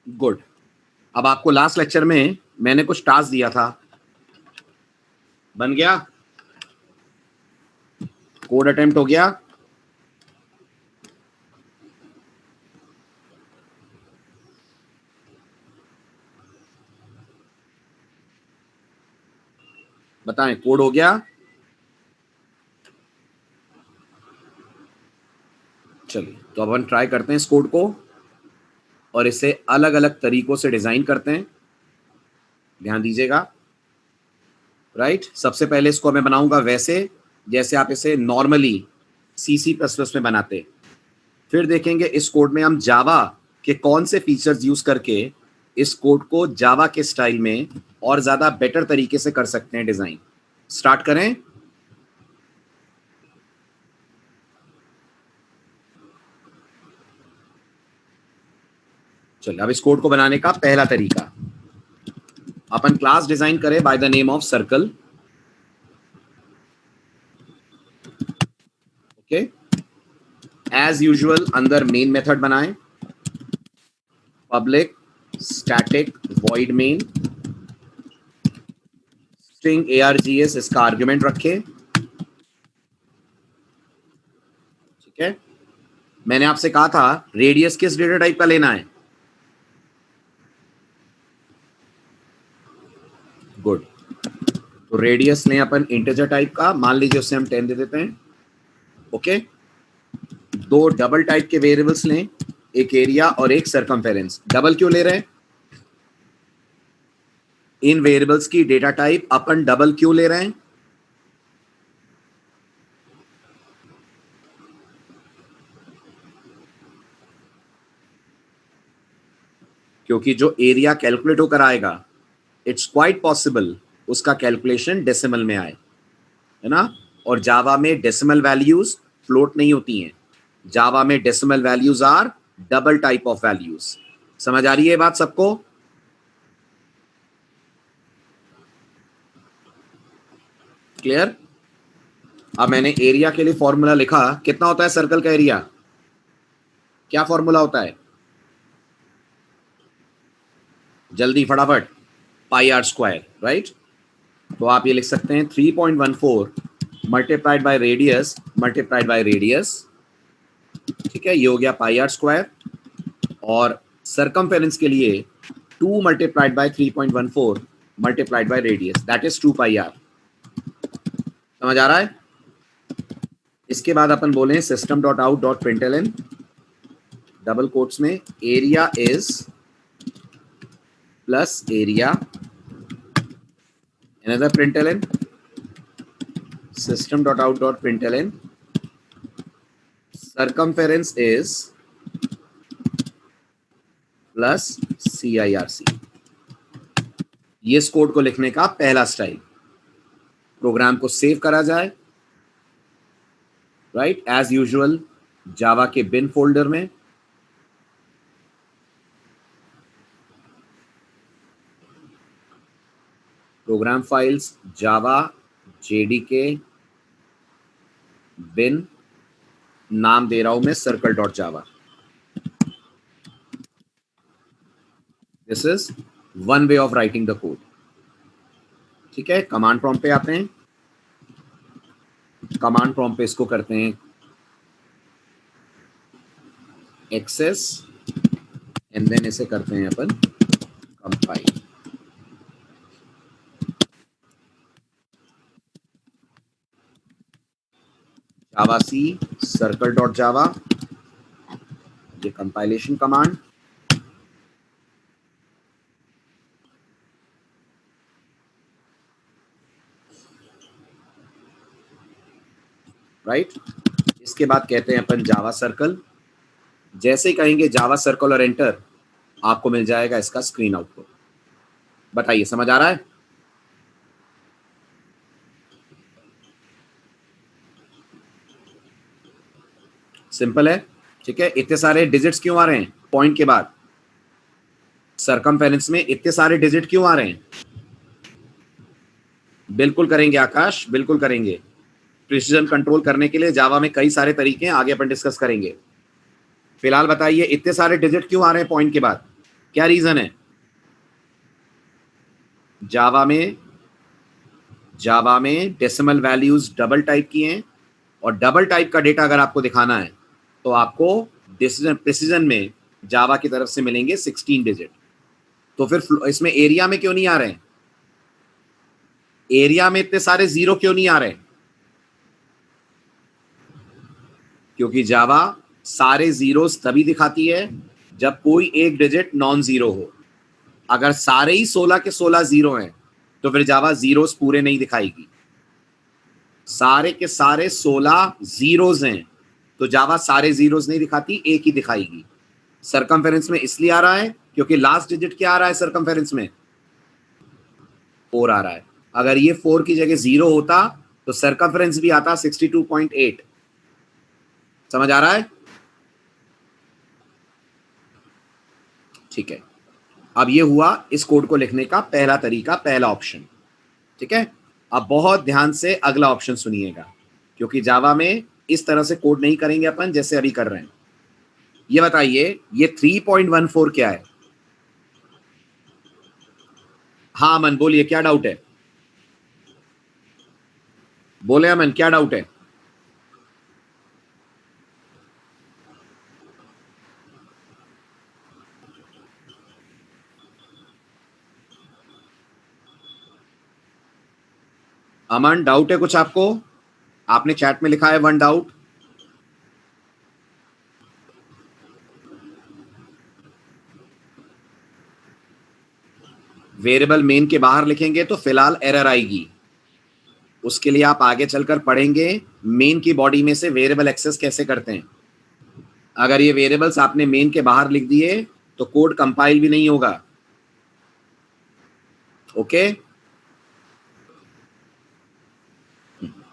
Good. अब आपको last lecture में मैंने कुछ टास्क दिया था, बन गया? कोड अटेम्प्ट हो गया? बताएं, कोड हो गया? चलिए, तो अब हम ट्राई करते हैं इस कोड को और इसे अलग अलग तरीकों से डिजाइन करते हैं। ध्यान दीजिएगा। राइट, सबसे पहले इसको मैं बनाऊंगा वैसे जैसे आप इसे नॉर्मली C++ में बनाते। फिर देखेंगे इस कोड में हम जावा के कौन से फीचर्स यूज करके इस कोड को जावा के स्टाइल में और ज्यादा बेटर तरीके से कर सकते हैं डिजाइन। स्टार्ट करें। चलिए, अब इस कोड को बनाने का पहला तरीका, अपन क्लास डिजाइन करें by the name of circle. Okay, as usual अंदर मेन मेथड बनाएं, public static void main, string args इसका आर्गुमेंट रखें। ठीक है, मैंने आपसे कहा था रेडियस किस डेटा टाइप का लेना है? गुड, तो रेडियस लें अपन इंटीजर टाइप का, मान लीजिए उससे हम 10 दे देते हैं। ओके, दो डबल टाइप के वेरिएबल्स लें, एक एरिया और एक सरकमफेरेंस। डबल क्यों ले रहे हैं? इन वेरिएबल्स की डेटा टाइप अपन डबल क्यों ले रहे हैं? क्योंकि जो एरिया कैलकुलेट होकर आएगा, इट्स क्वाइट पॉसिबल उसका कैलकुलेशन डेसिमल में आए, है ना? और जावा में डेसिमल वैल्यूज फ्लोट नहीं होती हैं। जावा में decimal values are double type of values. समझ आ रही है बात सबको? क्लियर? अब मैंने एरिया के लिए फॉर्मूला लिखा। कितना होता है सर्कल का एरिया? क्या फॉर्मूला होता है? जल्दी फटाफट, पाई आर स्क्वायर। राइट, तो आप ये लिख सकते हैं 3.14 multiplied by radius multiplied by radius. ठीक है, ये हो गया पाई आर स्क्वायर। और सरकमफेरेंस के लिए 2 multiplied by 3.14 multiplied by radius, that is 2 pi R. समझ आ रहा है? इसके बाद अपन बोले system dot out dot println double quotes में area is plus area, another println system dot out dot println circumference is plus CIRC। ये इस कोड को लिखने का पहला स्टाइल। प्रोग्राम को सेव करा जाए, राइट, एज यूजुअल जावा के बिन फोल्डर में। प्रोग्राम फाइल्स जावा JDK बिन, नाम दे रहा हूं मैं circle dot Java. This is one way of writing the code. ठीक है, कमांड प्रॉम्प्ट पे आते हैं। कमांड प्रॉम्प्ट पे इसको करते हैं एक्सेस एंड देन इसे करते हैं अपन कंपाइल। जावा सी सर्कल डॉट जावा, ये कंपाइलेशन कमांड। राइट, इसके बाद कहते हैं अपन जावा सर्कल। जैसे ही कहेंगे जावा सर्कल और एंटर, आपको मिल जाएगा इसका स्क्रीन आउटपुट। बताइए, समझ आ रहा है? सिंपल है। ठीक है, इतने सारे डिजिट्स क्यों आ रहे हैं पॉइंट के बाद? सरकमफेरेंस में इतने सारे डिजिट क्यों आ रहे हैं? बिल्कुल करेंगे आकाश, बिल्कुल करेंगे। प्रिसीजन कंट्रोल करने के लिए जावा में कई सारे तरीके हैं, आगे अपन डिस्कस करेंगे। फिलहाल बताइए, इतने सारे डिजिट क्यों आ रहे हैं पॉइंट के बाद? क्या रीजन है? जावा में डेसिमल वैल्यूज डबल टाइप किए हैं, और डबल टाइप का डेटा अगर आपको दिखाना है तो आपको प्रिसीजन में जावा की तरफ से मिलेंगे 16 डिजिट। तो फिर इसमें एरिया में क्यों नहीं आ रहे हैं? एरिया में इतने सारे जीरो क्यों नहीं आ रहे? क्योंकि जावा सारे जीरोस तभी दिखाती है जब कोई एक डिजिट नॉन जीरो हो। अगर सारे ही 16 के 16 जीरो हैं तो फिर जावा जीरोस पूरे नहीं दिखाएगी। सारे के सारे 16 जीरोस हैं तो जावा सारे जीरोस नहीं दिखाती, एक ही दिखाएगी। सरकमफेरेंस में इसलिए आ रहा है क्योंकि लास्ट डिजिट क्या आ रहा है सरकमफेरेंस में? 4 आ रहा है। अगर ये 4 की जगह 0 होता तो सरकमफेरेंस भी आता 62.8। समझ आ रहा है? ठीक है, अब ये हुआ इस कोड को लिखने का पहला तरीका, पहला ऑप्शन। ठीक है, अब बहुत ध्यान से अगला ऑप्शन सुनिएगा, क्योंकि जावा में इस तरह से कोड नहीं करेंगे अपन जैसे अभी कर रहे हैं। ये बताइए, ये 3.14 क्या है? हाँ अमन बोलिए, क्या डाउट है? बोले अमन, क्या डाउट है? अमन, डाउट है कुछ आपको? आपने चैट में लिखा है 1 डाउट। वेरिएबल मेन के बाहर लिखेंगे तो फिलहाल एरर आएगी। उसके लिए आप आगे चलकर पढ़ेंगे मेन की बॉडी में से वेरिएबल एक्सेस कैसे करते हैं। अगर ये वेरिएबल्स आपने मेन के बाहर लिख दिए तो कोड कंपाइल भी नहीं होगा। ओके,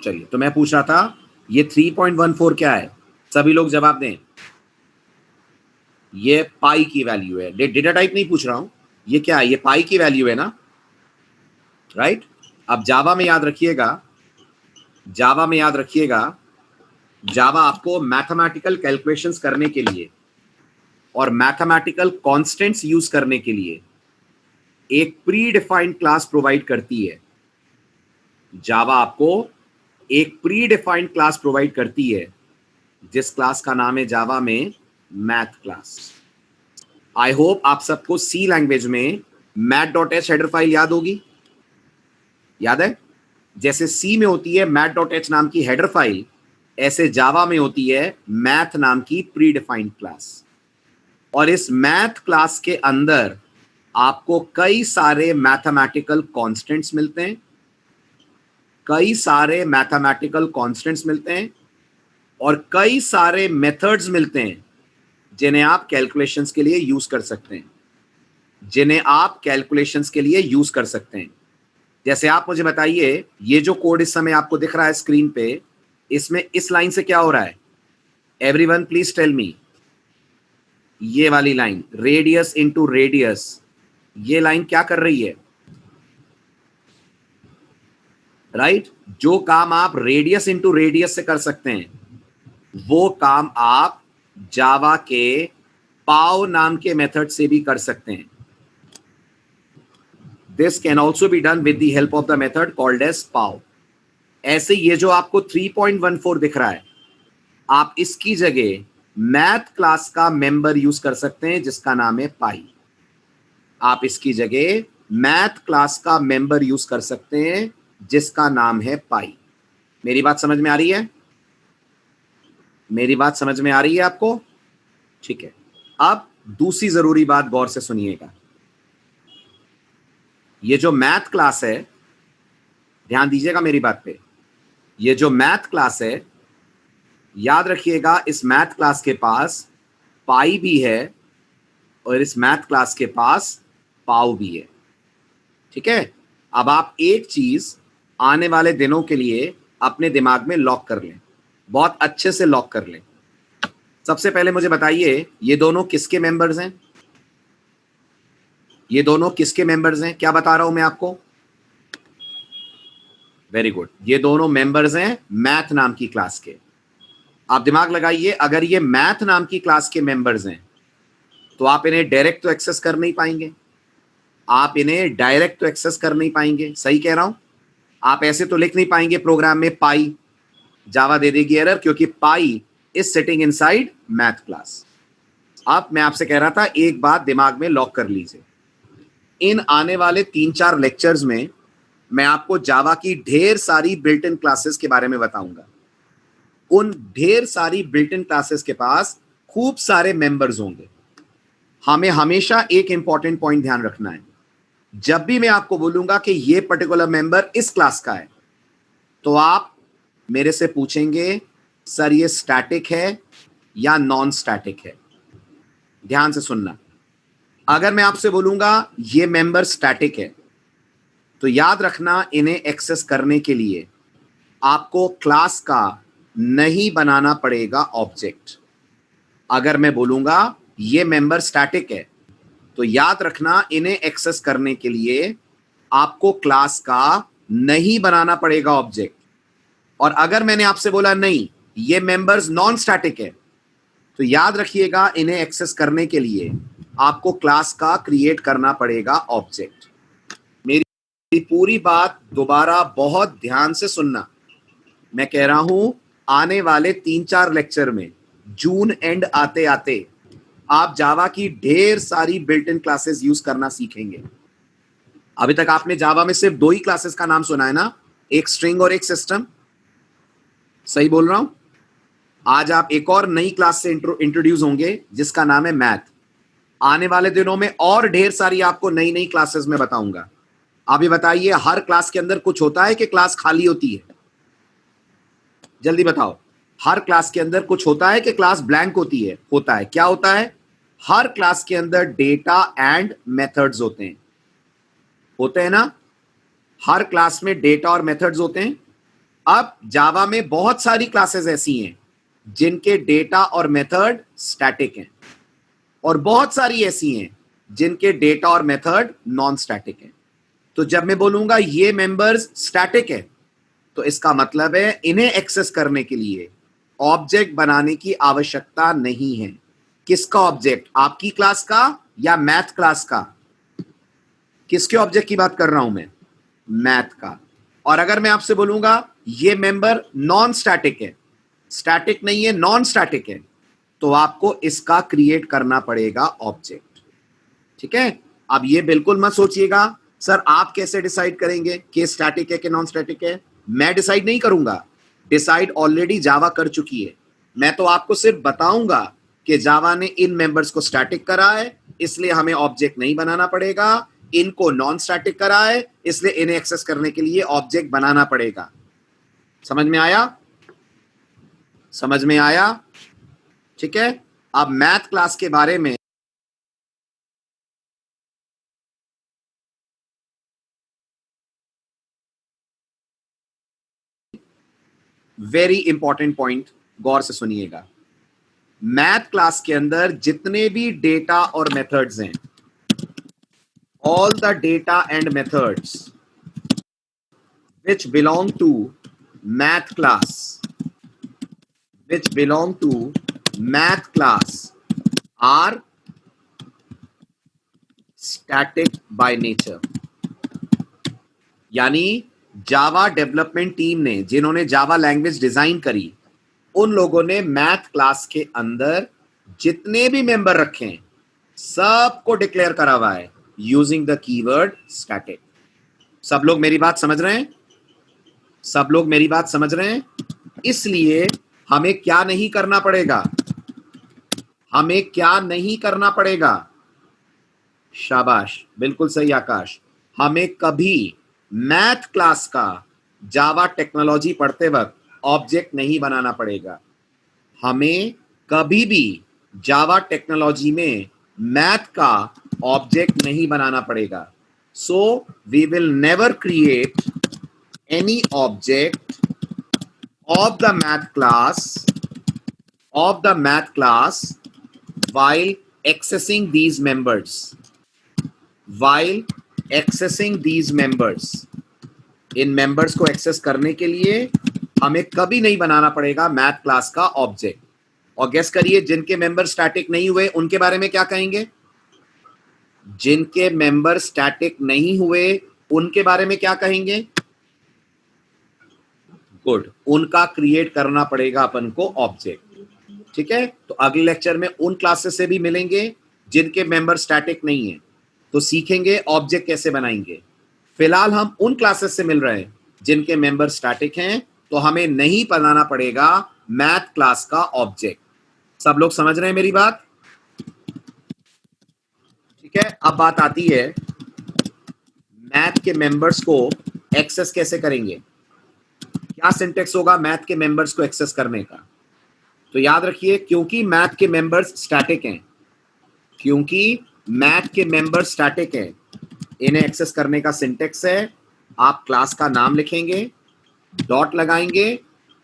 चलिए, तो मैं पूछ रहा था ये 3.14 क्या है? सभी लोग जवाब दें। ये पाई की वैल्यू है। डेटा टाइप नहीं पूछ रहा हूं, ये क्या है? ये पाई की वैल्यू है ना, राइट? अब जावा में याद रखिएगा, जावा आपको मैथमेटिकल कैलकुलेशंस करने के लिए और मैथमेटिकल कांस्टेंट्स यूज करने के लिए एक प्री डिफाइंड क्लास प्रोवाइड करती है। जावा आपको एक प्री डिफाइंड क्लास प्रोवाइड करती है जिस क्लास का नाम है जावा में मैथ क्लास। आई होप आप सबको सी लैंग्वेज में math.h हेडर फाइल याद होगी। याद है? जैसे सी में होती है math.h नाम की हेडर फाइल, ऐसे जावा में होती है मैथ नाम की प्री डिफाइंड क्लास। और इस मैथ क्लास के अंदर आपको कई सारे मैथमेटिकल कांस्टेंट्स मिलते हैं, और कई सारे मेथड्स मिलते हैं जिन्हें आप कैलकुलेशंस के लिए यूज कर सकते हैं। जैसे आप मुझे बताइए, ये जो कोड इस समय आपको दिख रहा है स्क्रीन पे, इसमें इस लाइन से क्या हो रहा है? Everyone please tell me. ये वाली लाइन रेडियस इंटू रेडियस, ये लाइन क्या कर रही है? राइट? जो काम आप रेडियस इंटू रेडियस से कर सकते हैं वो काम आप जावा के पाव नाम के मेथड से भी कर सकते हैं। This can also be done with the help of the method called as pow. ऐसे ये जो आपको 3.14 दिख रहा है, आप इसकी जगह मैथ क्लास का मेंबर यूज कर सकते हैं जिसका नाम है पाई। आप इसकी जगह मैथ क्लास का मेंबर यूज कर सकते हैं जिसका नाम है पाई। मेरी बात समझ में आ रही है? मेरी बात समझ में आ रही है आपको? ठीक है, अब दूसरी जरूरी बात गौर से सुनिएगा। ये जो मैथ क्लास है, ध्यान दीजिएगा मेरी बात पे, ये जो मैथ क्लास है, याद रखिएगा इस मैथ क्लास के पास पाई भी है और इस मैथ क्लास के पास पाव भी है। ठीक है, अब आप एक चीज आने वाले दिनों के लिए अपने दिमाग में लॉक कर लें, बहुत अच्छे से लॉक कर लें। सबसे पहले मुझे बताइए, ये दोनों किसके मेंबर्स हैं? ये दोनों किसके मेंबर्स हैं? क्या बता रहा हूं मैं आपको? वेरी गुड, ये दोनों मेंबर्स हैं मैथ नाम की क्लास के। आप दिमाग लगाइए, अगर ये मैथ नाम की क्लास के मेंबर्स हैं तो आप इन्हें डायरेक्ट तो एक्सेस कर नहीं पाएंगे, आप इन्हें डायरेक्ट तो एक्सेस कर नहीं पाएंगे, सही कह रहा हूं। आप ऐसे तो लिख नहीं पाएंगे प्रोग्राम में पाई, जावा दे देगी एरर, क्योंकि pi is sitting inside math class. अब मैं आपसे कह रहा था एक बात दिमाग में लॉक कर लीजिए, इन आने वाले 3-4 लेक्चर्स में मैं आपको जावा की ढेर सारी बिल्ट इन क्लासेस के बारे में बताऊंगा। उन ढेर सारी बिल्ट इन क्लासेस के पास खूब सारे मेंबर्स होंगे। हमें हमेशा एक इंपॉर्टेंट पॉइंट ध्यान रखना है, जब भी मैं आपको बोलूंगा कि ये पर्टिकुलर मेंबर इस क्लास का है, तो आप मेरे से पूछेंगे सर ये स्टैटिक है या नॉन स्टैटिक है। ध्यान से सुनना, अगर मैं आपसे बोलूंगा ये मेंबर स्टैटिक है, तो याद रखना इन्हें एक्सेस करने के लिए आपको क्लास का नहीं बनाना पड़ेगा ऑब्जेक्ट। अगर मैं बोलूंगा ये मेंबर स्टैटिक है, तो याद रखना इन्हें एक्सेस करने के लिए आपको क्लास का नहीं बनाना पड़ेगा ऑब्जेक्ट। और अगर मैंने आपसे बोला नहीं ये मेंबर्स नॉन स्टैटिक है, तो याद रखिएगा इन्हें एक्सेस करने के लिए आपको क्लास का क्रिएट करना पड़ेगा ऑब्जेक्ट। मेरी पूरी बात दोबारा बहुत ध्यान से सुनना। मैं कह रहा हूं आने वाले 3-4 लेक्चर में, जून एंड आते आते आप जावा की ढेर सारी बिल्ट इन क्लासेस यूज करना सीखेंगे। अभी तक आपने जावा में सिर्फ 2 ही क्लासेस का नाम सुना है ना, एक स्ट्रिंग और एक सिस्टम, सही बोल रहा हूं। आज आप एक और नई क्लास से इंट्रोड्यूस होंगे जिसका नाम है मैथ। आने वाले दिनों में और ढेर सारी आपको नई नई क्लासेस में बताऊंगा। अभी बताइए, हर क्लास के अंदर कुछ होता है कि क्लास खाली होती है? जल्दी बताओ, हर क्लास के अंदर कुछ होता है कि क्लास ब्लैंक होती है? होता है। क्या होता है? हर क्लास के अंदर डेटा एंड मेथड्स होते हैं, होते हैं ना। हर क्लास में डेटा और मेथड्स होते हैं। अब जावा में बहुत सारी क्लासेस ऐसी हैं जिनके डेटा और मेथड स्टैटिक हैं, और बहुत सारी ऐसी हैं जिनके डेटा और मेथड नॉन स्टैटिक हैं। तो जब मैं बोलूंगा ये मेंबर्स स्टैटिक है, तो इसका मतलब है इन्हें एक्सेस करने के लिए ऑब्जेक्ट बनाने की आवश्यकता नहीं है। किसका ऑब्जेक्ट? आपकी क्लास का या मैथ क्लास का? किसके ऑब्जेक्ट की बात कर रहा हूं मैं? मैथ का। और अगर मैं आपसे बोलूंगा ये मेंबर नॉन स्टैटिक है, स्टैटिक नहीं है, नॉन स्टैटिक है, तो आपको इसका क्रिएट करना पड़ेगा ऑब्जेक्ट। ठीक है। अब ये बिल्कुल मत सोचिएगा सर आप कैसे डिसाइड करेंगे कि स्टैटिक है कि नॉन स्टैटिक है। मैं डिसाइड नहीं करूंगा, डिसाइड ऑलरेडी जावा कर चुकी है। मैं तो आपको सिर्फ बताऊंगा कि जावा ने इन मेंबर्स को स्टैटिक करा है, इसलिए हमें ऑब्जेक्ट नहीं बनाना पड़ेगा। इनको नॉन स्टैटिक करा है, इसलिए इन्हें एक्सेस करने के लिए ऑब्जेक्ट बनाना पड़ेगा। समझ में आया? समझ में आया? ठीक है। अब मैथ क्लास के बारे में वेरी इंपॉर्टेंट पॉइंट गौर से सुनिएगा। मैथ क्लास के अंदर जितने भी डेटा और मेथड्स हैं, all the data and methods which belong to math class, which belong to math class are static by nature। यानी जावा डेवलपमेंट टीम ने, जिन्होंने जावा लैंग्वेज डिजाइन करी, उन लोगों ने मैथ क्लास के अंदर जितने भी मेंबर रखे हैं सबको डिक्लेयर करा हुआ है यूजिंग द कीवर्ड स्टैटिक। सब लोग मेरी बात समझ रहे हैं? सब लोग मेरी बात समझ रहे हैं? इसलिए हमें क्या नहीं करना पड़ेगा? हमें क्या नहीं करना पड़ेगा? शाबाश, बिल्कुल सही आकाश। हमें कभी मैथ क्लास का जावा टेक्नोलॉजी पढ़ते वक्त ऑब्जेक्ट नहीं बनाना पड़ेगा। हमें कभी भी जावा टेक्नोलॉजी में मैथ का ऑब्जेक्ट नहीं बनाना पड़ेगा। So we will never create any object of the math class while accessing these members, in members को एक्सेस करने के लिए हमें कभी नहीं बनाना पड़ेगा मैथ क्लास का ऑब्जेक्ट। और गेस करिए जिनके मेंबर स्टैटिक नहीं हुए उनके बारे में क्या कहेंगे? जिनके मेंबर स्टैटिक नहीं हुए उनके बारे में क्या कहेंगे? गुड, उनका क्रिएट करना पड़ेगा अपन को ऑब्जेक्ट। ठीक है, तो अगले लेक्चर में उन क्लासेस से भी मिलेंगे जिनके मेंबर स्टैटिक नहीं है, तो सीखेंगे ऑब्जेक्ट कैसे बनाएंगे। फिलहाल हम उन क्लासेस से मिल रहे हैं जिनके मेंबर स्टैटिक हैं, तो हमें नहीं बनाना पड़ेगा मैथ क्लास का ऑब्जेक्ट। सब लोग समझ रहे हैं मेरी बात? ठीक है, अब बात आती है मैथ के मेंबर्स को एक्सेस कैसे करेंगे। क्या सिंटेक्स होगा मैथ के मेंबर्स को एक्सेस करने का? तो याद रखिए, क्योंकि मैथ के मेंबर्स स्टैटिक हैं, क्योंकि मैथ के मेंबर्स स्टैटिक हैं, इन्हें एक्सेस करने का सिंटेक्स है, आप क्लास का नाम लिखेंगे, डॉट लगाएंगे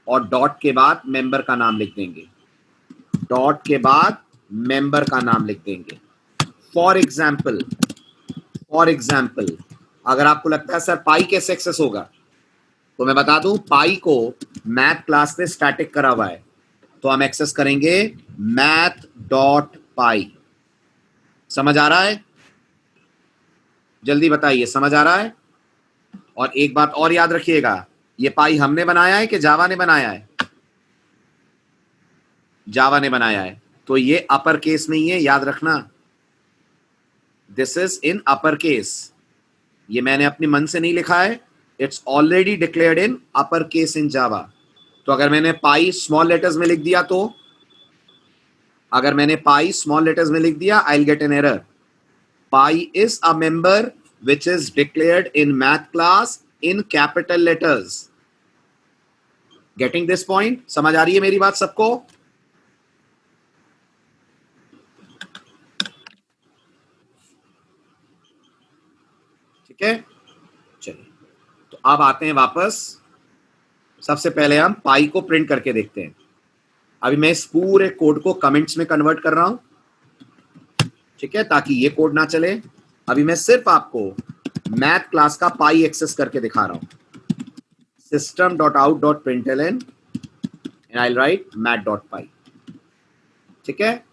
और डॉट के बाद मेंबर का नाम लिख देंगे, डॉट के बाद मेंबर का नाम लिख देंगे। फॉर एग्जाम्पल अगर आपको लगता है सर पाई कैसे एक्सेस होगा, तो मैं बता दूं, पाई को मैथ क्लास ने स्टैटिक करा हुआ है, तो हम एक्सेस करेंगे मैथ डॉट पाई। समझ आ रहा है? जल्दी बताइए, समझ आ रहा है? और एक बात और याद रखिएगा, ये पाई हमने बनाया है कि जावा ने बनाया है? जावा ने बनाया है, तो ये अपर केस नहीं है, याद रखना, this is in upper case. ये मैंने अपने मन से नहीं लिखा है, it's already declared in upper case in Java. तो अगर मैंने पाई स्मॉल लेटर्स में लिख दिया, तो अगर मैंने पाई स्मॉल लेटर्स में लिख दिया, I will get an error. Pi is a member which is declared in math class in capital letters. Getting this point? समझ आ रही है मेरी बात सबको? ठीक है, चलिए, तो अब आते हैं वापस। सबसे पहले हम पाई को प्रिंट करके देखते हैं। अभी मैं इस पूरे कोड को कमेंट्स में कन्वर्ट कर रहा हूं, ठीक है, ताकि ये कोड ना चले। अभी मैं सिर्फ आपको मैथ क्लास का पाई एक्सेस करके दिखा रहा हूं। system.out.println and I'll write math.py। ठीक है,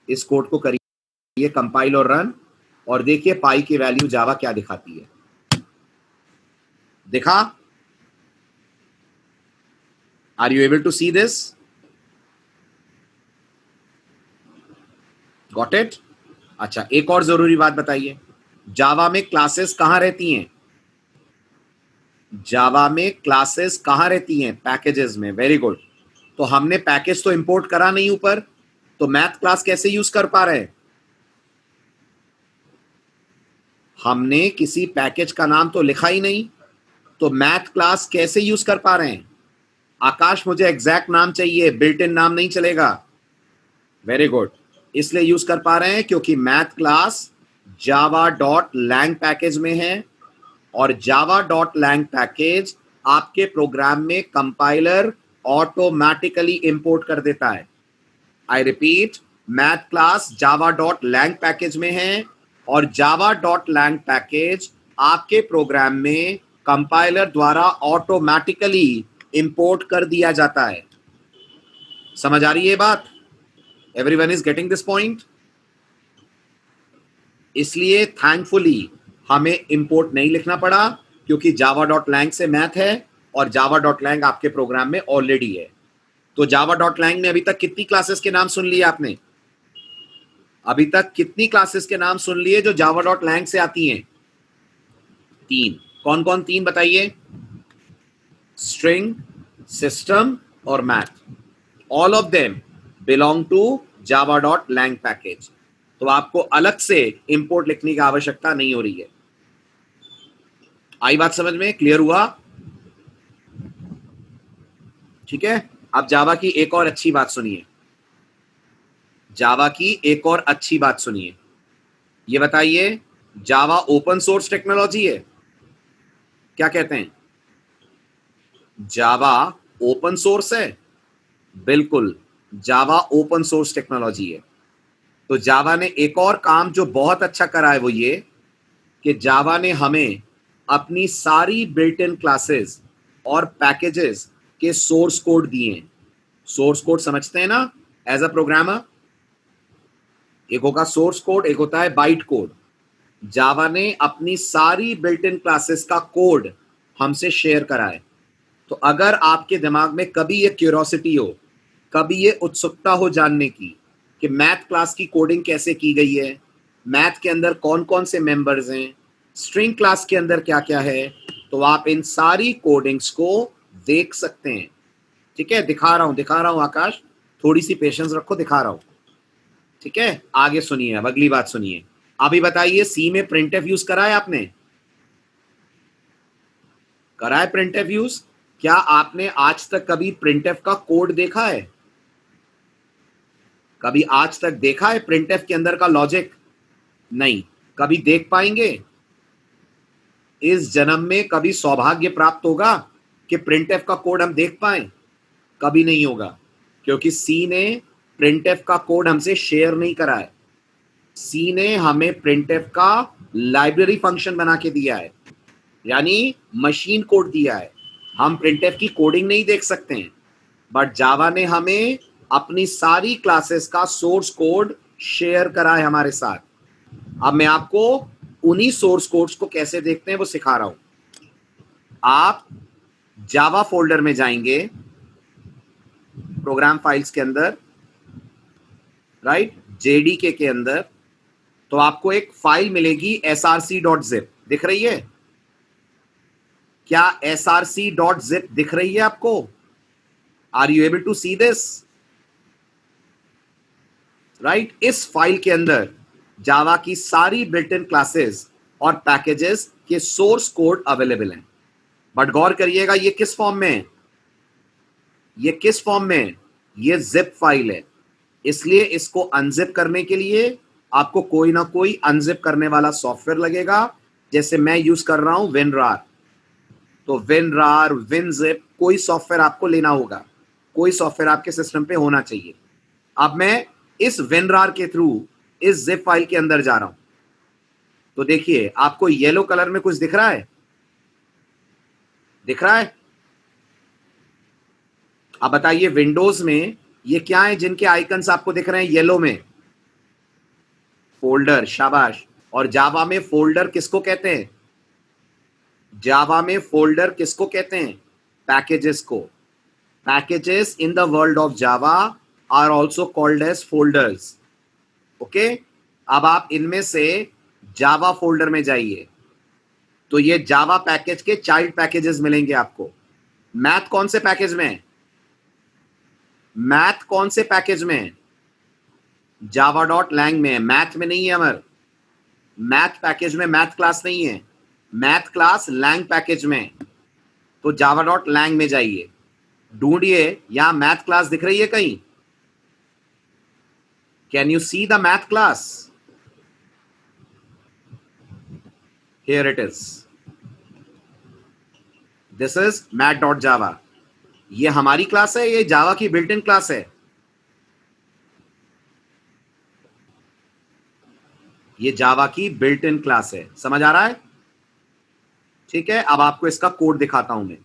इस कोड को करिए कंपाइल और रन, और देखिए पाई की वैल्यू जावा क्या दिखाती है। देखा? Are you able to see this? Got it? अच्छा, एक और जरूरी बात बताइए, जावा में क्लासेस कहां रहती हैं? जावा में क्लासेस कहां रहती हैं? पैकेजेस में। Very good. तो हमने पैकेज तो इंपोर्ट करा नहीं ऊपर, तो मैथ क्लास कैसे यूज कर पा रहे हैं? हमने किसी पैकेज का नाम तो लिखा ही नहीं, तो मैथ क्लास कैसे यूज कर पा रहे हैं? आकाश, मुझे एग्जैक्ट नाम चाहिए, बिल्ट इन नाम नहीं चलेगा। वेरी गुड, इसलिए यूज कर पा रहे हैं क्योंकि मैथ क्लास java.lang पैकेज में है, और java.lang पैकेज आपके प्रोग्राम में कंपाइलर ऑटोमेटिकली इंपोर्ट कर देता है। I repeat, math class java.lang package में है, और java.lang पैकेज आपके प्रोग्राम में कंपाइलर द्वारा ऑटोमेटिकली इंपोर्ट कर दिया जाता है। समझ आ रही है बात? Everyone is getting this point? इसलिए थैंकफुली हमें इंपोर्ट नहीं लिखना पड़ा, क्योंकि java.lang से मैथ है और java.lang आपके प्रोग्राम में ऑलरेडी है। तो java.lang में अभी तक कितनी क्लासेस के नाम सुन लिए आपने? अभी तक कितनी क्लासेस के नाम सुन लिए जो java.lang से आती हैं? 3। कौन कौन 3 बताइए? स्ट्रिंग, सिस्टम और Math. All of them belong to java.lang package. तो आपको अलग से इंपोर्ट लिखने की आवश्यकता नहीं हो रही है। आई बात समझ में? क्लियर हुआ? ठीक है, अब जावा की एक और अच्छी बात सुनिए। जावा की एक और अच्छी बात सुनिए। ये बताइए, जावा ओपन सोर्स टेक्नोलॉजी है? क्या कहते हैं? जावा ओपन सोर्स है? बिल्कुल, जावा ओपन सोर्स टेक्नोलॉजी है। तो जावा ने एक और काम जो बहुत अच्छा करा है वो ये कि जावा ने हमें अपनी सारी बिल्ट इन क्लासेस और पैकेजेस के सोर्स कोड दिए हैं। सोर्स कोड समझते हैं ना? As a programmer. एक होगा सोर्स कोड, एक होता है बाइट कोड। जावा ने अपनी सारी बिल्ट इन क्लासेस का कोड हमसे शेयर करा है। तो अगर आपके दिमाग में कभी ये क्यूरोसिटी हो, कभी ये उत्सुकता हो जानने की कि मैथ क्लास की कोडिंग कैसे की गई है, मैथ के अंदर कौन कौन से मेंबर्स हैं, स्ट्रिंग क्लास के अंदर क्या क्या है, तो आप इन सारी कोडिंग्स को देख सकते हैं। ठीक है, दिखा रहा हूं आकाश, थोड़ी सी पेशेंस रखो, दिखा रहा हूं। ठीक है, आगे सुनिए, अब अगली बात सुनिए। अभी बताइए, सी में प्रिंटफ यूज करा है आपने? करा है प्रिंटफ यूज? क्या आपने आज तक कभी प्रिंटफ का कोड देखा है? कभी आज तक देखा है प्रिंटफ के अंदर का लॉजिक? नहीं। कभी देख पाएंगे? इस जन्म में कभी सौभाग्य प्राप्त होगा कि प्रिंटफ का कोड हम देख पाए? कभी नहीं होगा, क्योंकि सी ने प्रिंटफ का कोड हमसे शेयर नहीं करा है। सी ने हमें प्रिंटफ का लाइब्रेरी फंक्शन बना के दिया है, यानी मशीन कोड दिया है। हम प्रिंटफ की कोडिंग नहीं देख सकते हैं, बट जावा ने हमें अपनी सारी क्लासेस का सोर्स कोड शेयर करा है हमारे साथ। अब मैं आपको उन्हीं सोर्स कोड्स को कैसे देखते हैं वो सिखा रहा हूं। आप जावा फोल्डर में जाएंगे, प्रोग्राम फाइल्स के अंदर, राइट, जेडीके के अंदर, तो आपको एक फाइल मिलेगी src.zip, दिख रही है? क्या src.zip दिख रही है आपको? Are you able to see this? Right, इस फाइल के अंदर जावा की सारी बिल्ट इन क्लासेस और पैकेजेस के सोर्स कोड अवेलेबल हैं। बट गौर करिएगा, ये किस फॉर्म में है? ये किस फॉर्म में है? ये जिप फाइल है। इसलिए इसको अनजिप करने के लिए आपको कोई ना कोई अनजिप करने वाला सॉफ्टवेयर लगेगा। जैसे मैं यूज कर रहा हूं विनरार, तो विनरार, विनजिप, कोई सॉफ्टवेयर आपको लेना होगा, कोई सॉफ्टवेयर आपके सिस्टम पे होना चाहिए। अब मैं इस विनरार के थ्रू इस जिप फाइल के अंदर जा रहा हूं, तो देखिए आपको येलो कलर में कुछ दिख रहा है? दिख रहा है? अब बताइए, विंडोज में ये क्या है जिनके आइकन्स आपको दिख रहे हैं येलो में? फोल्डर, शाबाश। और जावा में फोल्डर किसको कहते हैं? जावा में फोल्डर किसको कहते हैं? पैकेजेस को। Packages in the world of Java are also called as folders. Okay, अब आप इनमें से जावा फोल्डर में जाइए, तो ये जावा पैकेज के चाइल्ड पैकेजेस मिलेंगे आपको। मैथ कौन से पैकेज में है? मैथ कौन से पैकेज में है? java.lang में है, मैथ में नहीं है अमर। मैथ पैकेज में मैथ क्लास नहीं है, मैथ क्लास lang पैकेज में है। तो java.lang में जाइए, ढूंढिए, यहां मैथ क्लास दिख रही है कहीं? Can you see the math class? Here it is, this is math.java। ये हमारी क्लास है, ये जावा की बिल्ट इन क्लास है। ये जावा की बिल्ट इन क्लास है, समझ आ रहा है? ठीक है, अब आपको इसका कोड दिखाता हूं मैं।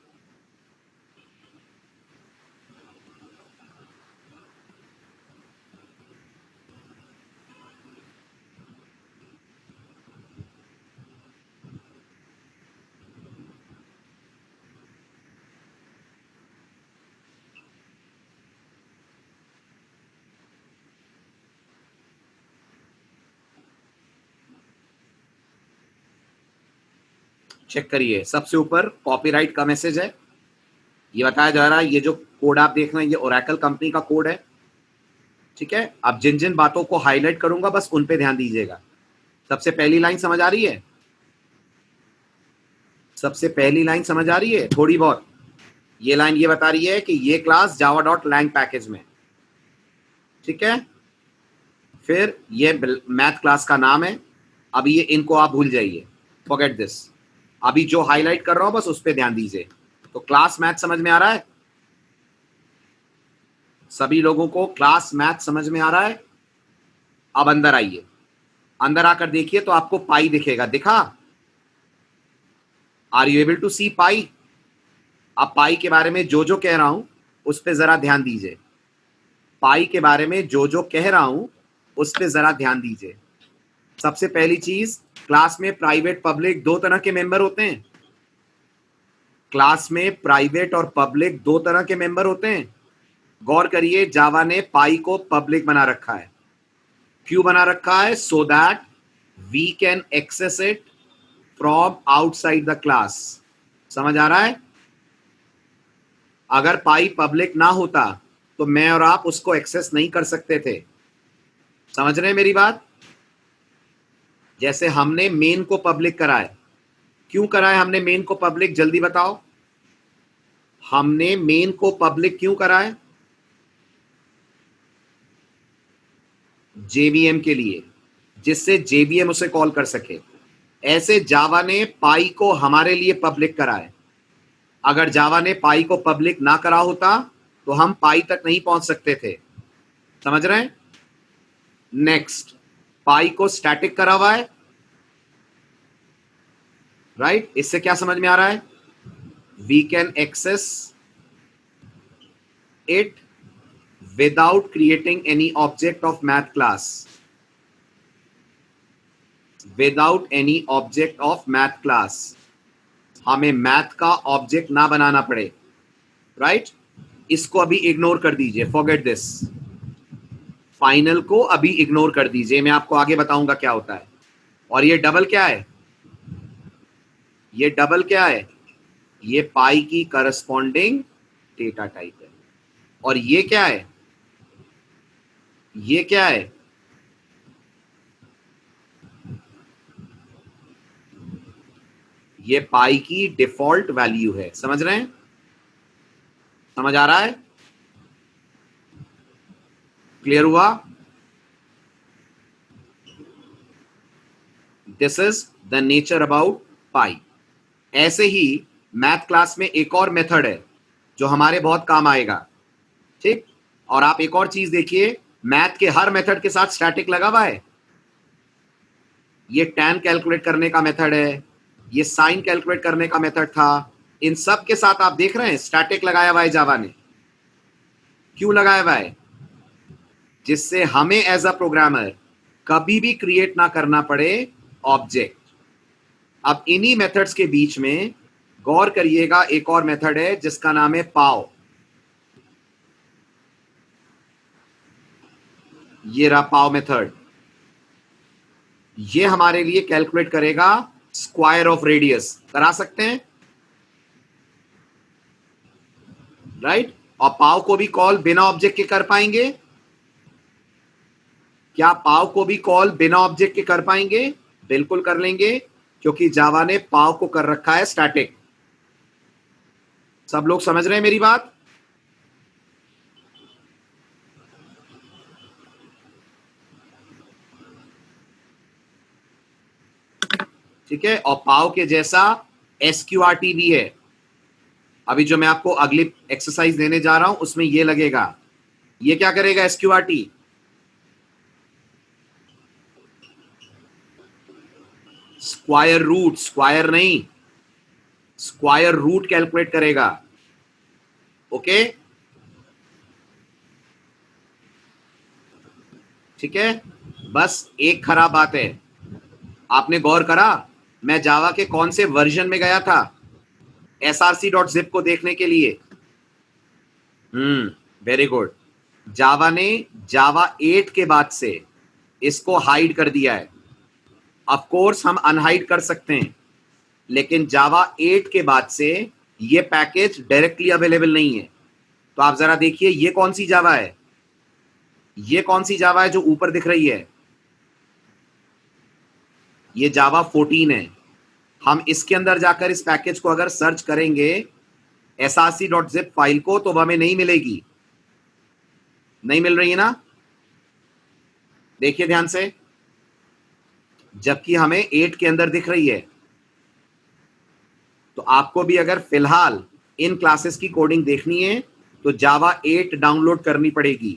चेक करिए, सबसे ऊपर कॉपीराइट का मैसेज है। ये बताया जा रहा है, ये जो कोड आप देख रहे हैं ये ओरेकल कंपनी का कोड है। ठीक है, अब जिन जिन बातों को हाईलाइट करूंगा बस उन पे ध्यान दीजिएगा। सबसे पहली लाइन समझ आ रही है? सबसे पहली लाइन समझ आ रही है? थोड़ी बहुत। ये लाइन ये बता रही है कि ये क्लास java.lang पैकेज में। ठीक है, फिर ये मैथ क्लास का नाम है। अभी ये इनको आप भूल जाइए, फॉरगेट दिस। अभी जो हाईलाइट कर रहा हूं बस उस पर ध्यान दीजिए। तो क्लास मैथ समझ में आ रहा है? सभी लोगों को क्लास मैथ समझ में आ रहा है? अब अंदर आइए, अंदर आकर देखिए तो आपको पाई दिखेगा। दिखा? आर यू एबल टू सी पाई? अब पाई के बारे में जो जो कह रहा हूं उस पर जरा ध्यान दीजिए। पाई के बारे में जो कह रहा हूं उस पर जरा ध्यान दीजिए। सबसे पहली चीज, क्लास में प्राइवेट पब्लिक दो तरह के मेंबर होते हैं। क्लास में प्राइवेट और पब्लिक दो तरह के मेंबर होते हैं। गौर करिए, जावा ने पाई को पब्लिक बना रखा है। क्यों बना रखा है? So that we can access it from outside the class. समझ आ रहा है? अगर पाई पब्लिक ना होता तो मैं और आप उसको एक्सेस नहीं कर सकते थे। समझ रहे हैं मेरी बात? जैसे हमने मेन को पब्लिक कराए। क्यों कराए हमने मेन को पब्लिक? जल्दी बताओ। हमने मेन को पब्लिक क्यों कराए? जेवीएम के लिए, जिससे जेवीएम उसे कॉल कर सके। ऐसे जावा ने पाई को हमारे लिए पब्लिक कराए। अगर जावा ने पाई को पब्लिक ना करा होता तो हम पाई तक नहीं पहुंच सकते थे। समझ रहे हैं? नेक्स्ट, पाई को स्टैटिक करा हुआ है, राइट? इससे क्या समझ में आ रहा है? We can access it without creating any object of math class. Without any object of math class. हमें मैथ का ऑब्जेक्ट ना बनाना पड़े, राइट? इसको अभी इग्नोर कर दीजिए, फॉरगेट दिस। फाइनल को अभी इग्नोर कर दीजिए, मैं आपको आगे बताऊंगा क्या होता है। और ये डबल क्या है? ये डबल क्या है? ये पाई की करस्पॉन्डिंग डेटा टाइप है। और ये क्या है? ये क्या है? ये पाई की डिफॉल्ट वैल्यू है। समझ रहे हैं? समझ आ रहा है? क्लियर हुआ? This is the nature about pi. ऐसे ही मैथ क्लास में एक और मेथड है जो हमारे बहुत काम आएगा, ठीक? और आप एक और चीज देखिए, मैथ के हर मेथड के साथ स्टैटिक लगा हुआ है। ये टैन कैलकुलेट करने का मेथड है, ये साइन कैलकुलेट करने का मेथड था। इन सब के साथ आप देख रहे हैं स्टैटिक लगाया हुआ है जावा ने। क्यों लगाया हुआ है? जिससे हमें एज अ प्रोग्रामर कभी भी क्रिएट ना करना पड़े ऑब्जेक्ट। अब इन्हीं मेथड्स के बीच में गौर करिएगा, एक और मेथड है जिसका नाम है पाव। ये रहा पाव मेथड। ये हमारे लिए कैलकुलेट करेगा स्क्वायर ऑफ रेडियस। करा सकते हैं, राइट? और पाव को भी कॉल बिना ऑब्जेक्ट के कर पाएंगे? क्या पाव को भी कॉल बिना ऑब्जेक्ट के कर पाएंगे? बिल्कुल कर लेंगे, क्योंकि जावा ने पाव को कर रखा है स्टैटिक। सब लोग समझ रहे हैं मेरी बात? ठीक है। और पाव के जैसा एसक्यूआरटी भी है। अभी जो मैं आपको अगली एक्सरसाइज देने जा रहा हूं उसमें ये लगेगा। ये क्या करेगा एसक्यूआरटी? स्क्वायर रूट, स्क्वायर नहीं, स्क्वायर रूट कैलकुलेट करेगा। ओके, ठीक है। बस एक खराब बात है, आपने गौर करा मैं जावा के कौन से वर्जन में गया था src.zip को देखने के लिए? Very good. जावा ने जावा 8 के बाद से इसको हाइड कर दिया है। ऑफ कोर्स हम अनहाइड कर सकते हैं, लेकिन जावा 8 के बाद से ये पैकेज डायरेक्टली अवेलेबल नहीं है। तो आप जरा देखिए, ये कौन सी जावा है? ये कौन सी जावा है जो ऊपर दिख रही है? ये जावा 14 है। हम इसके अंदर जाकर इस पैकेज को अगर सर्च करेंगे src.zip फाइल को, तो हमें नहीं मिलेगी। नहीं मिल रही है ना? देखिए ध्यान से, जबकि हमें 8 के अंदर दिख रही है। तो आपको भी अगर फिलहाल इन क्लासेस की कोडिंग देखनी है तो जावा 8 डाउनलोड करनी पड़ेगी,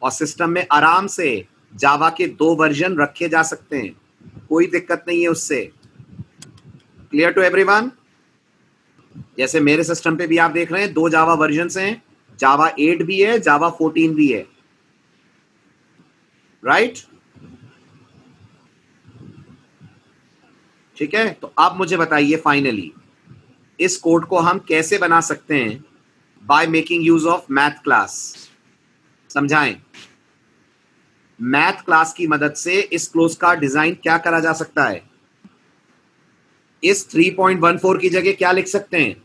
और सिस्टम में आराम से जावा के 2 वर्जन रखे जा सकते हैं, कोई दिक्कत नहीं है उससे। Clear to everyone? जैसे मेरे सिस्टम पे भी आप देख रहे हैं 2 जावा वर्जन हैं, जावा 8 भी है, जावा 14 भी है। राइट? ठीक है, तो अब मुझे बताइए फाइनली इस कोड को हम कैसे बना सकते हैं by making use of math class. समझाएं। मैथ क्लास की मदद से इस क्लोज का डिजाइन क्या करा जा सकता है? इस 3.14 की जगह क्या लिख सकते हैं?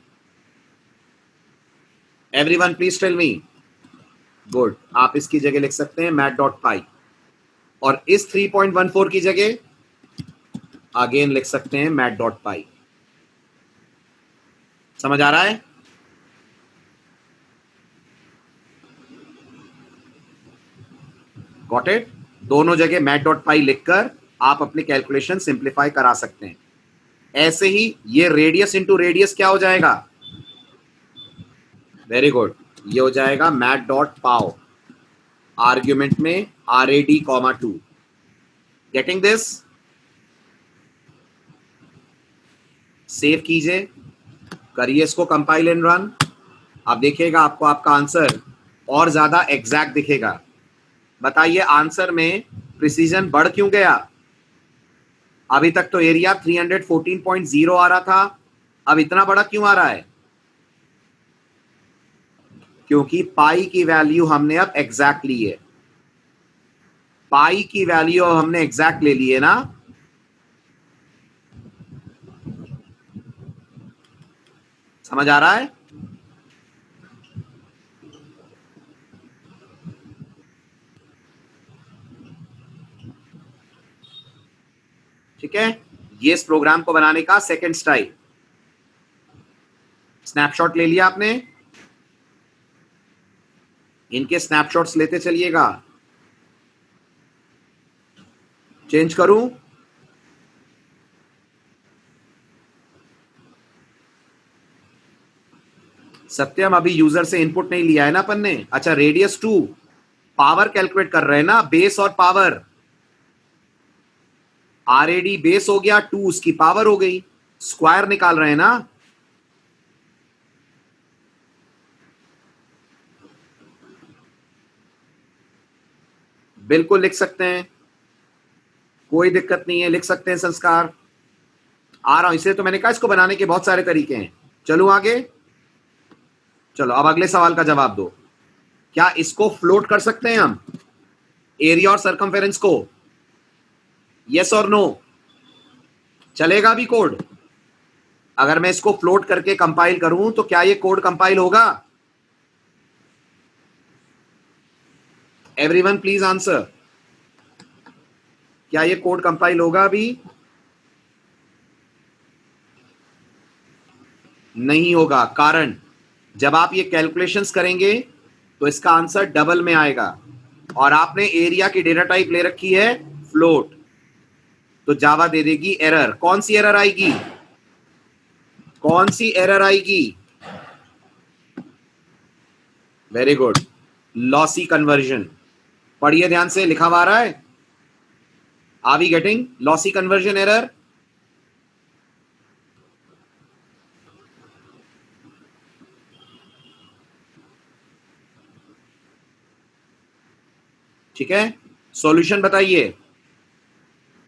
Everyone please tell me. Good, आप इसकी जगह लिख सकते हैं मैथ डॉट पाई, और इस 3.14 की जगह अगेन लिख सकते हैं मैथ डॉट पाई। समझ आ रहा है? Got it? दोनों जगह मैथ डॉट पाई लिखकर आप अपनी कैलकुलेशन सिंप्लीफाई करा सकते हैं। ऐसे ही ये रेडियस इंटू रेडियस क्या हो जाएगा? वेरी गुड, ये हो जाएगा मैथ डॉट पाव, आर्ग्यूमेंट में RAD, 2। Getting this? सेव कीजिए, करिए इसको कंपाइल एंड रन। आप देखिएगा आपको आपका आंसर और ज्यादा एग्जैक्ट दिखेगा। बताइए आंसर में प्रिसीजन बढ़ क्यों गया? अभी तक तो एरिया 314.0 आ रहा था, अब इतना बड़ा क्यों आ रहा है? क्योंकि पाई की वैल्यू हमने अब एग्जैक्ट ली है। पाई की वैल्यू अब हमने एग्जैक्ट ले ली है ना। समझ आ रहा है? ठीक है, ये इस प्रोग्राम को बनाने का सेकंड स्टाइल। स्नैपशॉट ले लिया आपने, इनके स्नैपशॉट्स लेते चलिएगा। चेंज करूं? सत्यम अभी यूजर से इनपुट नहीं लिया है ना अपन ने। अच्छा, रेडियस 2 पावर कैलकुलेट कर रहे हैं ना, बेस और पावर। RAD बेस हो गया, 2 उसकी पावर हो गई, स्क्वायर निकाल रहे हैं ना। बिल्कुल लिख सकते हैं, कोई दिक्कत नहीं है, लिख सकते हैं संस्कार। आ रहा हूं, इसलिए तो मैंने कहा इसको बनाने के बहुत सारे तरीके हैं। चलो आगे। चलो अब अगले सवाल का जवाब दो। क्या इसको फ्लोट कर सकते हैं हम, एरिया और सरकमफेरेंस को? यस और नो? चलेगा भी कोड? अगर मैं इसको फ्लोट करके कंपाइल करूं तो क्या ये कोड कंपाइल होगा? Everyone please answer. क्या ये कोड कंपाइल होगा? अभी नहीं होगा। कारण, जब आप ये कैलकुलेशंस करेंगे तो इसका आंसर डबल में आएगा, और आपने एरिया की डेटा टाइप ले रखी है फ्लोट, तो जावा दे देगी एरर। कौन सी एरर आएगी? कौन सी एरर आएगी? Very good, lossy conversion. पढ़िए ध्यान से, लिखा हुआ आ रहा है। Are we getting lossy conversion error? ठीक है, सॉल्यूशन बताइए।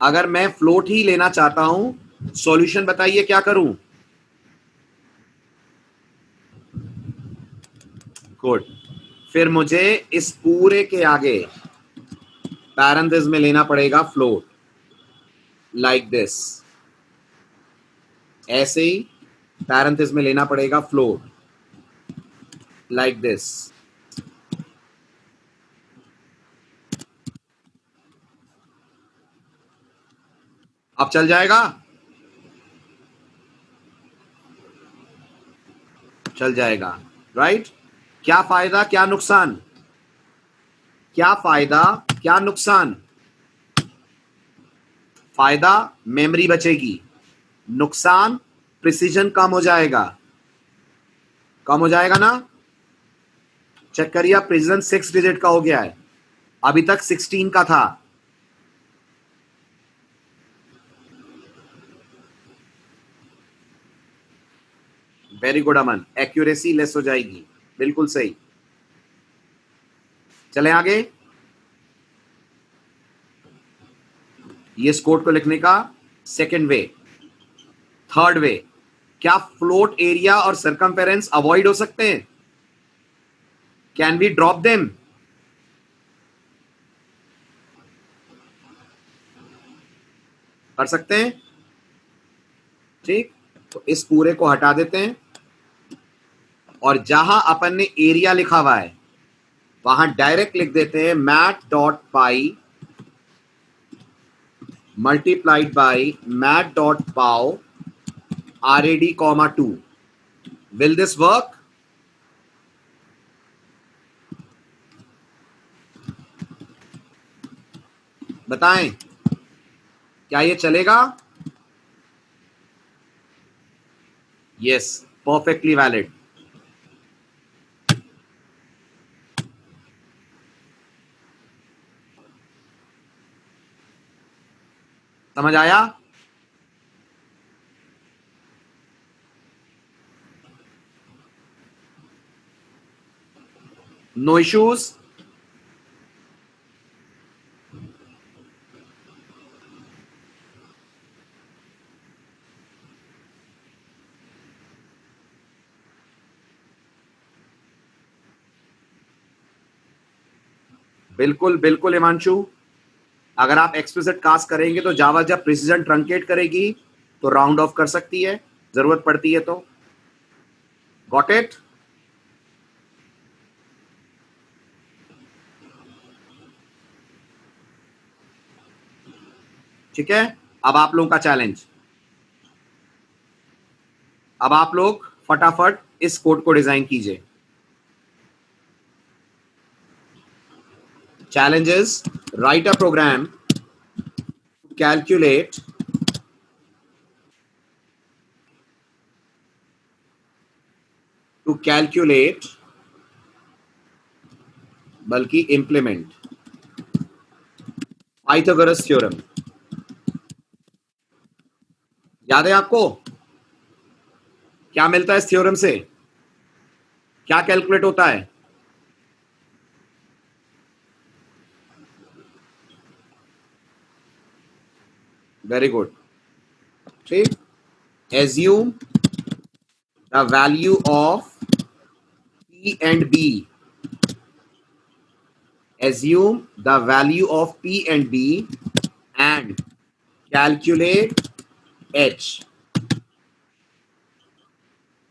अगर मैं फ्लोट ही लेना चाहता हूं, सॉल्यूशन बताइए क्या करूं? गुड, फिर मुझे इस पूरे के आगे पैरेंथेसिस में लेना पड़ेगा फ्लोट, लाइक दिस। ऐसे ही पैरेंथेसिस में लेना पड़ेगा फ्लोट, लाइक दिस। अब चल जाएगा? चल जाएगा, राइट? क्या फायदा क्या नुकसान? क्या फायदा क्या नुकसान? फायदा, मेमोरी बचेगी। नुकसान, प्रिसीजन कम हो जाएगा। कम हो जाएगा ना? चेक करिए, प्रिसीजन 6 डिजिट का हो गया है, अभी तक 16 का था। वेरी गुड अमन, एक्यूरेसी लेस हो जाएगी, बिल्कुल सही। चले आगे। ये इस कोड को लिखने का सेकेंड वे। थर्ड वे, क्या फ्लोट एरिया और सर्कमफेरेंस अवॉइड हो सकते हैं? Can we drop them? कर सकते हैं। ठीक, तो इस पूरे को हटा देते हैं और जहां अपन ने एरिया लिखा हुआ है वहां डायरेक्ट लिख देते हैं Math dot pi multiplied by Math dot pow RAD, 2। Will this work? बताएं, क्या ये चलेगा? Yes, perfectly valid. समझ आया? No issues? बिल्कुल बिल्कुल हिमांशु, अगर आप एक्सप्लिसिट कास्ट करेंगे तो जावा जब प्रिसीजन ट्रंकेट करेगी तो राउंड ऑफ कर सकती है, जरूरत पड़ती है तो। Got it? ठीक है, अब आप लोगों का चैलेंज। अब आप लोग फटाफट इस कोड को डिजाइन कीजिए। Challenge is write a program calculate बल्कि इंप्लीमेंट पाइथागोरस थ्योरम। याद है आपको क्या मिलता है इस थ्योरम से? क्या कैलकुलेट होता है? Very good. ठीक, assume the value of P and B. Assume the value of P and B and calculate H.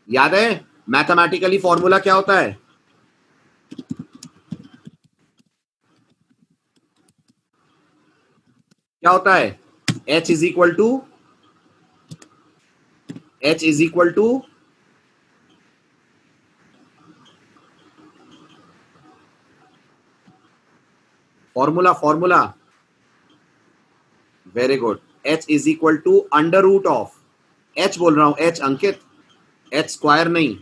याद है मैथमेटिकली फॉर्मूला क्या होता है? क्या होता है? H is equal to formula. Very good. H is equal to under root of, H बोल रहा हूं, H अंकित, H स्क्वायर नहीं,